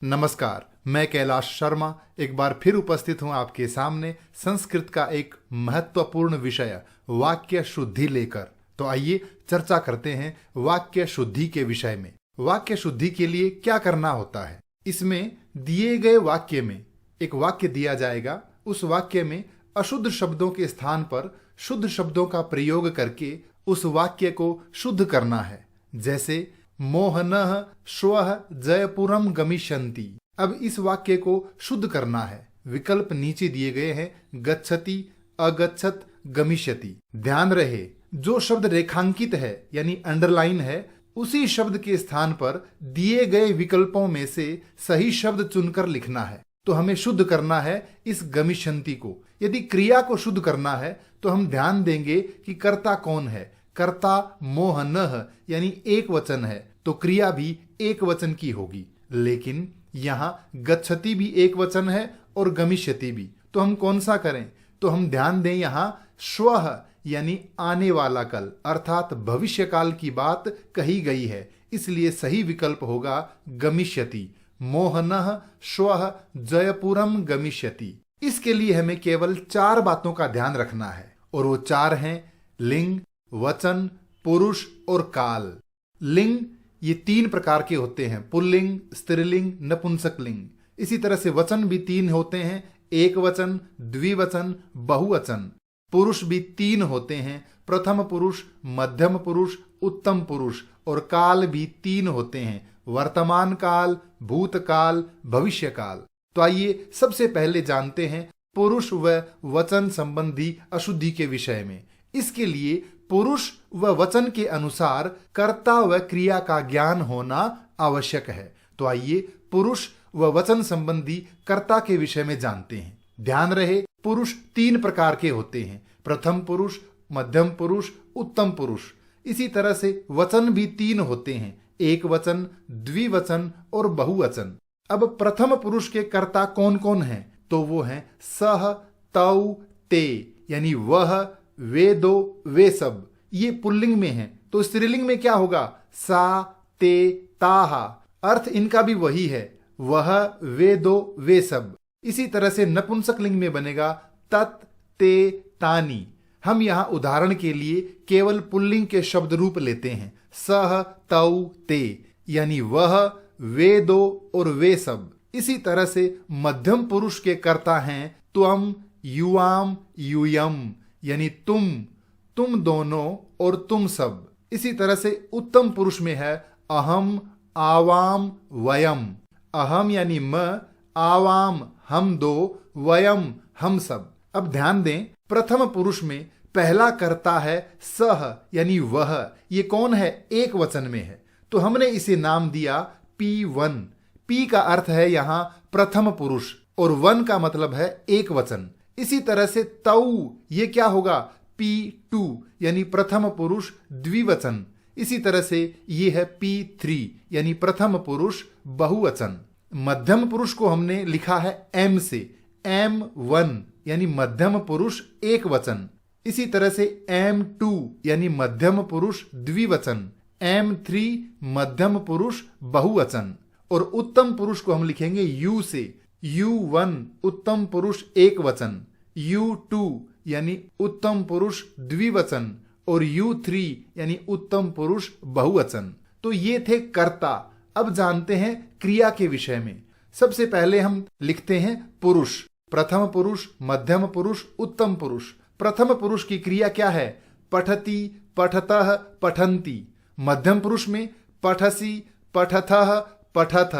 नमस्कार, मैं कैलाश शर्मा एक बार फिर उपस्थित हूं आपके सामने संस्कृत का एक महत्वपूर्ण विषय वाक्य शुद्धि लेकर। तो आइए चर्चा करते हैं वाक्य शुद्धि के विषय में। वाक्य शुद्धि के लिए क्या करना होता है? इसमें दिए गए वाक्य में एक वाक्य दिया जाएगा, उस वाक्य में अशुद्ध शब्दों के स्थान पर शुद्ध शब्दों का प्रयोग करके उस वाक्य को शुद्ध करना है। जैसे मोहनः श्वः जयपुरम गमिष्यन्ति। अब इस वाक्य को शुद्ध करना है। विकल्प नीचे दिए गए हैं, गच्छति, अगच्छत, गमिष्यति। ध्यान रहे, जो शब्द रेखांकित है यानी अंडरलाइन है, उसी शब्द के स्थान पर दिए गए विकल्पों में से सही शब्द चुनकर लिखना है। तो हमें शुद्ध करना है इस गमिष्यन्ति को। यदि क्रिया को शुद्ध करना है तो हम ध्यान देंगे कि कर्ता कौन है। कर्ता मोहनः यानी एक वचन है, तो क्रिया भी एक वचन की होगी। लेकिन यहाँ गच्छति भी एक वचन है और गमिष्यति भी, तो हम कौन सा करें? तो हम ध्यान दें, यहाँ श्वः यानी आने वाला कल अर्थात भविष्य काल की बात कही गई है, इसलिए सही विकल्प होगा गमिष्यति। मोहनः श्वः जयपुरम गमिष्यति। इसके लिए हमें केवल 4 बातों का ध्यान रखना है, और वो 4 हैं लिंग, वचन, पुरुष और काल। लिंग ये 3 प्रकार के होते हैं, पुल्लिंग, स्त्रीलिंग, नपुंसकलिंग। इसी तरह से वचन भी 3 होते हैं, एक वचन, द्विवचन, बहुवचन। पुरुष भी 3 होते हैं, प्रथम पुरुष, मध्यम पुरुष, उत्तम पुरुष। और काल भी 3 होते हैं, वर्तमान काल, भूतकाल, भविष्य काल। तो आइए सबसे पहले जानते हैं पुरुष व वचन संबंधी अशुद्धि के विषय में। इसके लिए पुरुष व वचन के अनुसार कर्ता व क्रिया का ज्ञान होना आवश्यक है। तो आइए पुरुष व वचन संबंधी कर्ता के विषय में जानते हैं। ध्यान रहे, पुरुष 3 प्रकार के होते हैं, प्रथम पुरुष, मध्यम पुरुष, उत्तम पुरुष। इसी तरह से वचन भी 3 होते हैं, एक वचन, द्विवचन और बहुवचन। अब प्रथम पुरुष के कर्ता कौन कौन हैं? तो वो हैं सह, तौ, ते, यानी वह, वे दो, वे सब। ये पुल्लिंग में है, तो स्त्रीलिंग में क्या होगा? सा, ते, ताहा। अर्थ इनका भी वही है, वह, वे दो, वे सब। इसी तरह से नपुंसकलिंग में बनेगा तत्, ते, तानी। हम यहां उदाहरण के लिए केवल पुल्लिंग के शब्द रूप लेते हैं, सह, तौ, ते, यानी वह, वे दो और वे सब। इसी तरह से मध्यम पुरुष के कर्ता हैं त्वम, युवाम, यूयम, यानी तुम दोनों और तुम सब। इसी तरह से उत्तम पुरुष में है अहम, आवाम, वयम। अहम यानी मैं, आवाम हम दो, वयम हम सब। अब ध्यान दें, प्रथम पुरुष में पहला कर्ता है सह यानी वह। ये कौन है? एक वचन में है, तो हमने इसे नाम दिया P1। P का अर्थ है यहाँ प्रथम पुरुष और वन का मतलब है एक वचन। इसी तरह से तौ, ये क्या होगा? P2 यानी प्रथम पुरुष द्विवचन। इसी तरह से ये है P3 यानी प्रथम पुरुष बहुवचन। मध्यम पुरुष को हमने लिखा है M से, M1 यानी मध्यम पुरुष एक वचन। इसी तरह से M2 यानी मध्यम पुरुष द्विवचन, M3 मध्यम पुरुष बहुवचन। और उत्तम पुरुष को हम लिखेंगे U से, U1 उत्तम पुरुष एक वचन, U2 यानी उत्तम पुरुष द्विवचन और U3 यानी उत्तम पुरुष बहुवचन। तो ये थे कर्ता। अब जानते हैं क्रिया के विषय में। सबसे पहले हम लिखते हैं पुरुष, प्रथम पुरुष, मध्यम पुरुष, उत्तम पुरुष। प्रथम पुरुष की क्रिया क्या है? पठति, पठतः, पठन्ति। मध्यम पुरुष में पठसि, पठथः, पठथ।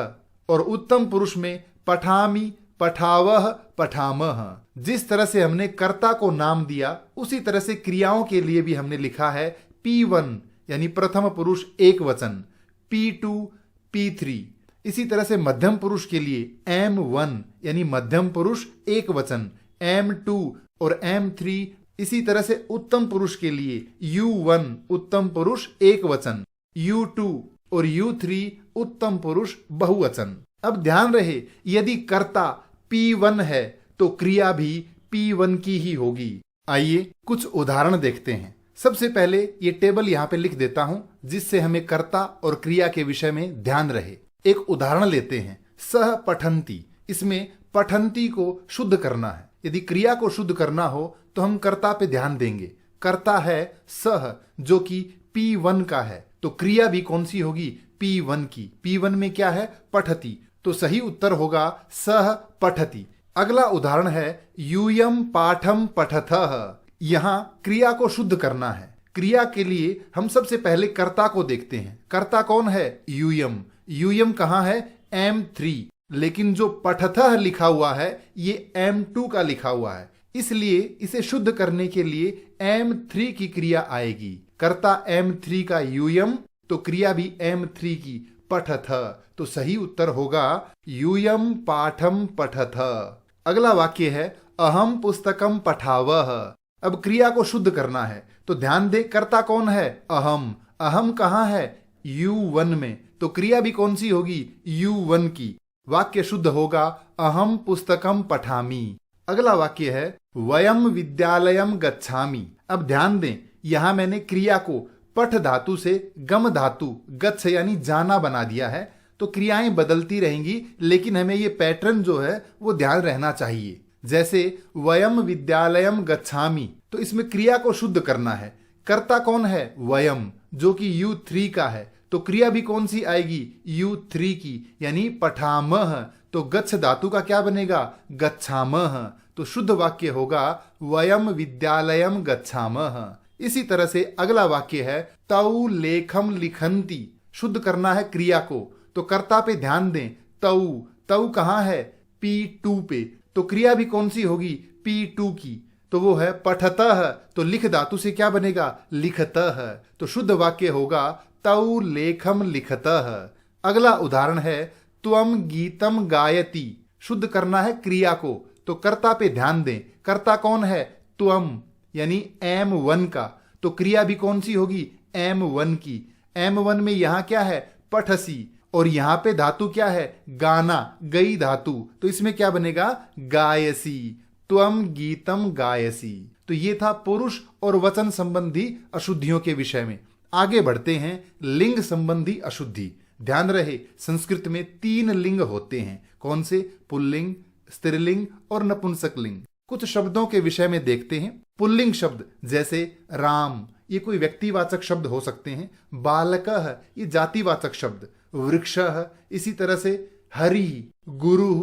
और उत्तम पुरुष में पठामि, पठावः, पठामः। जिस तरह से हमने कर्ता को नाम दिया, उसी तरह से क्रियाओं के लिए भी हमने लिखा है P1 यानी प्रथम पुरुष एक वचन, P2, P3। इसी तरह से मध्यम पुरुष के लिए M1 यानी मध्यम पुरुष एक वचन, M2 और M3। इसी तरह से उत्तम पुरुष के लिए U1 उत्तम पुरुष एक वचन, U2 और U3 उत्तम पुरुष बहुवचन। अब ध्यान रहे, यदि कर्ता P1 है तो क्रिया भी P1 की ही होगी। आइए कुछ उदाहरण देखते हैं। सबसे पहले ये टेबल यहाँ पे लिख देता हूं, जिससे हमें कर्ता और क्रिया के विषय में ध्यान रहे। एक उदाहरण लेते हैं। सह पठंती, इसमें पठंती को शुद्ध करना है। यदि क्रिया को शुद्ध करना हो तो हम कर्ता पे ध्यान देंगे। कर्ता है सह, जो कि P1 का है, तो क्रिया भी कौन सी होगी? P1 की। P1 में क्या है? पठती, तो सही उत्तर होगा सह पठती। अगला उदाहरण है यूयम पाठम पठतः। यहां क्रिया को शुद्ध करना है। क्रिया के लिए हम सबसे पहले कर्ता को देखते हैं। कर्ता कौन है? यूयम। यूयम कहां है? M3, लेकिन जो पठतः लिखा हुआ है ये M2 का लिखा हुआ है, इसलिए इसे शुद्ध करने के लिए M3 की क्रिया आएगी। कर्ता M3 का यूयम, तो क्रिया भी M3 की पठतः, तो सही उत्तर होगा यूयम पाठम पठतः। अगला वाक्य है अहम पुस्तकम पठावः। अब क्रिया को शुद्ध करना है, तो ध्यान दे कर्ता कौन है? अहम। अहम कहां है? U1 में, तो क्रिया भी कौन सी होगी? U1 की। वाक्य शुद्ध होगा अहम पुस्तकम पठामि। अगला वाक्य है वयम विद्यालयम गच्छामि। अब ध्यान दें, यहां मैंने क्रिया को पठ धातु से गम धातु गच्छ यानी जाना बना दिया है, तो क्रियाएं बदलती रहेंगी, लेकिन हमें ये पैटर्न जो है वो ध्यान रहना चाहिए। जैसे वयम विद्यालयम गच्छामि, तो इसमें क्रिया को शुद्ध करना है। कर्ता कौन है? वयम, जो कि U3 का है, तो क्रिया भी कौन सी आएगी? U3 की, यानी पठामह, तो गच्छ धातु का क्या बनेगा? गच्छामह, तो शुद्ध वाक्य होगा वयम विद्यालयम गच्छामह। इसी तरह से अगला वाक्य है तौ लेखम लिखन्ति। शुद्ध करना है क्रिया को, तो कर्ता पे ध्यान दें। तौ, तौ कहां है? P2 पे, तो क्रिया भी कौन सी होगी? P2 की, तो वो है पठतः, तो लिख धातु से क्या बनेगा? लिखतः, तो शुद्ध वाक्य होगा तौ लेखम लिखतः। अगला उदाहरण है त्वम गीतम गायति। शुद्ध करना है क्रिया को, तो कर्ता पे ध्यान दें। कर्ता कौन है? त्वम, यानी M1 का, तो क्रिया भी कौन सी होगी? M1 की। M1 में यहां क्या है? पठसी, और यहां पे धातु क्या है? गाना, गई धातु, तो इसमें क्या बनेगा? गायसी। त्वम गीतम गायसी। तो ये था पुरुष और वचन संबंधी अशुद्धियों के विषय में। आगे बढ़ते हैं लिंग संबंधी अशुद्धि। ध्यान रहे संस्कृत में 3 लिंग होते हैं। कौन से? पुल्लिंग, स्त्रीलिंग और नपुंसक लिंग। कुछ शब्दों के विषय में देखते हैं। पुल्लिंग शब्द जैसे राम, ये कोई व्यक्तिवाचक शब्द हो सकते हैं। बालकः, ये जातिवाचक शब्द। वृक्षः, इसी तरह से हरि, गुरु,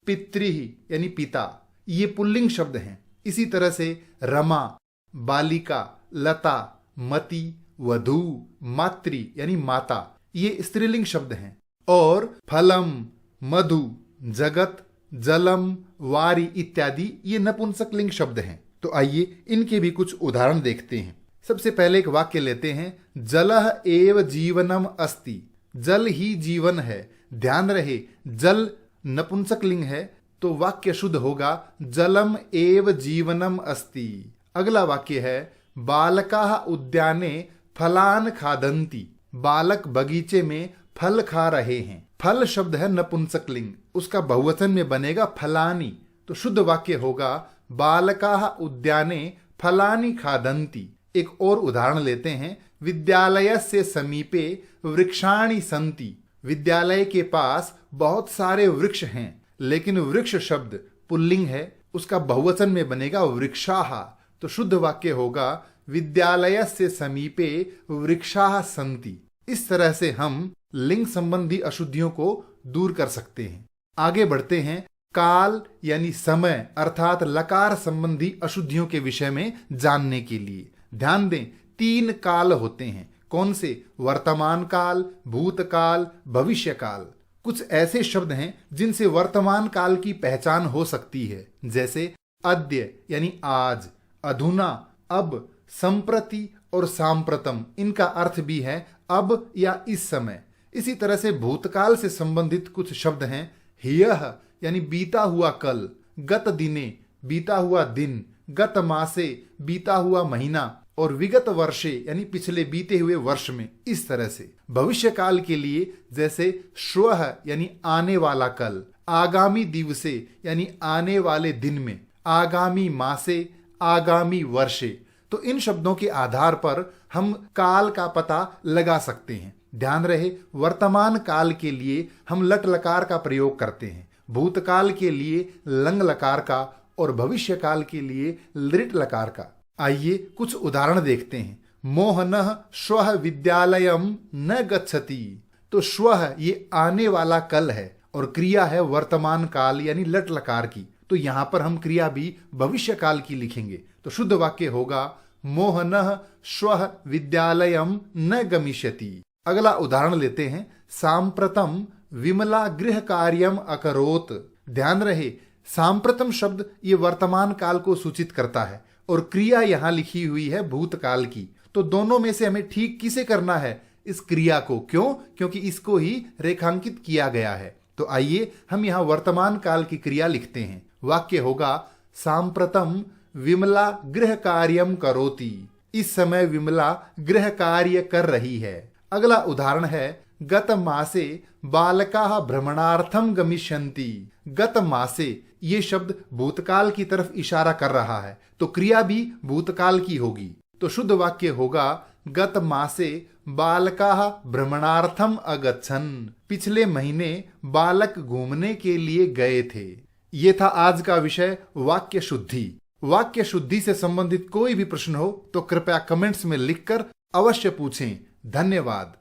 पितृ यानी पिता, ये पुल्लिंग शब्द हैं। इसी तरह से रमा, बालिका, लता, मति, वधू, मातृ यानी माता, ये स्त्रीलिंग शब्द हैं। और फलम, मधु, जगत, जलम, वारी इत्यादि ये नपुंसक लिंग शब्द हैं। तो आइए इनके भी कुछ उदाहरण देखते हैं। सबसे पहले एक वाक्य लेते हैं जलः एव जीवनम अस्ति। जल ही जीवन है। ध्यान रहे जल नपुंसक लिंग है, तो वाक्य शुद्ध होगा जलम एव जीवनम अस्ति। अगला वाक्य है बालकाः उद्याने फलान खादन्ति। बालक बगीचे में फल खा रहे हैं। फल शब्द है नपुंसक लिंग, उसका बहुवचन में बनेगा फलानी, तो शुद्ध वाक्य होगा बालकाः उद्याने फलानि खादन्ति। एक और उदाहरण लेते हैं विद्यालयस्य समीपे वृक्षाणि सन्ति। विद्यालय के पास बहुत सारे वृक्ष हैं, लेकिन वृक्ष शब्द पुल्लिंग है, उसका बहुवचन में बनेगा वृक्षाः, तो शुद्ध वाक्य होगा विद्यालयस्य समीपे वृक्षाः सन्ति। इस तरह से हम लिंग संबंधी अशुद्धियों को दूर कर सकते हैं। आगे बढ़ते हैं काल यानी समय अर्थात लकार संबंधी अशुद्धियों के विषय में जानने के लिए। ध्यान दें 3 काल होते हैं। कौन से? वर्तमान काल, भूतकाल, भविष्य काल। कुछ ऐसे शब्द हैं जिनसे वर्तमान काल की पहचान हो सकती है, जैसे अद्य यानी आज, अधुना अब, संप्रति और सांप्रतम, इनका अर्थ भी है अब या इस समय। इसी तरह से भूतकाल से संबंधित कुछ शब्द हैं ह्यः यानी बीता हुआ कल, गत दिने बीता हुआ दिन, गत मासे बीता हुआ महीना, और विगत वर्षे यानी पिछले बीते हुए वर्ष में। इस तरह से भविष्य काल के लिए जैसे श्वः यानी आने वाला कल, आगामी दिवसे यानी आने वाले दिन में, आगामी मासे, आगामी वर्षे। तो इन शब्दों के आधार पर हम काल का पता लगा सकते हैं। ध्यान रहे, वर्तमान काल के लिए हम लट लकार का प्रयोग करते हैं, भूतकाल के लिए लंग लकार का और भविष्य काल के लिए लृट लकार का। आइए कुछ उदाहरण देखते हैं। मोहनः श्वः विद्यालयम न गच्छति। तो श्वः ये आने वाला कल है और क्रिया है वर्तमान काल यानी लट लकार की, तो यहां पर हम क्रिया भी भविष्य काल की लिखेंगे। तो शुद्ध वाक्य होगा मोहनः श्वः विद्यालयम न गमिष्यति। अगला उदाहरण लेते हैं। सांप्रतम विमला गृह कार्यम अकरोत। ध्यान रहे, सांप्रतम शब्द ये वर्तमान काल को सूचित करता है और क्रिया यहां लिखी हुई है भूतकाल की। तो दोनों में से हमें ठीक किसे करना है? इस क्रिया को। क्यों? क्योंकि इसको ही रेखांकित किया गया है। तो आइए हम यहां वर्तमान काल की क्रिया लिखते हैं। वाक्य होगा सांप्रतम विमला गृह कार्यम करोति। इस समय विमला गृह कार्य कर रही है। अगला उदाहरण है गत मासे बालकाः भ्रमणार्थम गमिष्यन्ति। गत मासे ये शब्द भूतकाल की तरफ इशारा कर रहा है, तो क्रिया भी भूतकाल की होगी। तो शुद्ध वाक्य होगा गत मासे बालकाः भ्रमणार्थम अगच्छन्। पिछले महीने बालक घूमने के लिए गए थे। ये था आज का विषय वाक्य शुद्धि। वाक्य शुद्धि से संबंधित कोई भी प्रश्न हो तो कृपया कमेंट्स में लिखकर अवश्य पूछें। धन्यवाद।